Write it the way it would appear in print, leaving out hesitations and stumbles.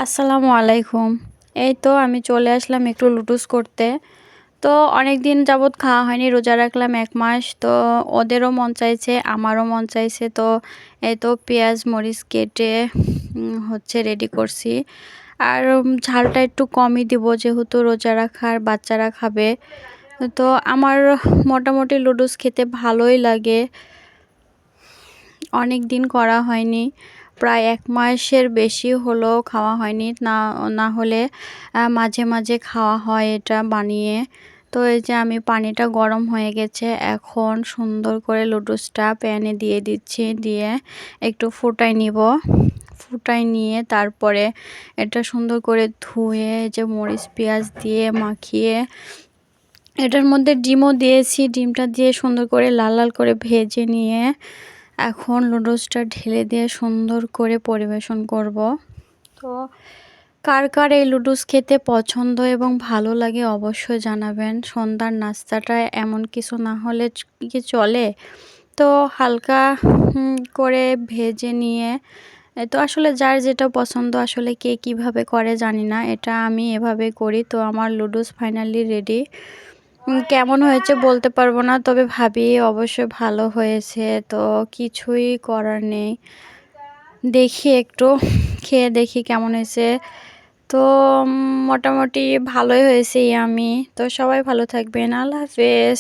আসসালামু আলাইকুম। এই তো আমি চলে আসলাম একটু লুডুস করতে। তো অনেক দিন যাবৎ খাওয়া হয়নি, রোজা রাখলাম ১ মাস। তো ওদেরও মন চাইছে, আমারও মন চাইছে। তো এই তো পেঁয়াজ মরিচ কেটে হচ্ছে রেডি করছি। আর ঝালটা একটু কমই দিব, যেহেতু রোজা রাখার বাচ্চারা খাবে। তো আমার মোটামুটি লুডুস খেতে ভালোই লাগে। অনেক দিন করা হয়নি, প্রায় ১ মাসের বেশি হলো খাওয়া হয়নি। না হলে মাঝে মাঝে খাওয়া হয় এটা বানিয়ে। তো এই যে আমি পানিটা গরম হয়ে গেছে, এখন সুন্দর করে লুডুসটা প্যানে দিয়ে দিচ্ছি, দিয়ে একটু ফুটাই নিব। ফুটাই নিয়ে তারপরে এটা সুন্দর করে ধুয়ে যে মরিচ পেঁয়াজ দিয়ে মাখিয়ে এটার মধ্যে ডিমও দিয়েছি। ডিমটা দিয়ে সুন্দর করে লাল লাল করে ভেজে নিয়ে এখন লুডুসটা ঢেলে দিয়ে সুন্দর করে পরিবেশন করব। তো কার কার এই লুডুস খেতে পছন্দ এবং ভালো লাগে অবশ্যই জানাবেন। সন্ধ্যার নাস্তাটা এমন কিছু না হলে কি চলে? তো হালকা করে ভেজে নিয়ে তো আসলে যার যেটা পছন্দ, আসলে কে কীভাবে করে জানি না, এটা আমি এভাবে করি। তো আমার লুডুস ফাইনালি রেডি। কেমন হয়েছে বলতে পারবো না, তবে ভাবি অবশ্যই ভালো হয়েছে। তো কিছুই করার নেই, দেখি একটু খেয়ে দেখি কেমন হয়েছে। তো মোটামুটি ভালোই হয়েছে আমি। তো সবাই ভালো থাকবেন, আল্লাহ হাফেজ।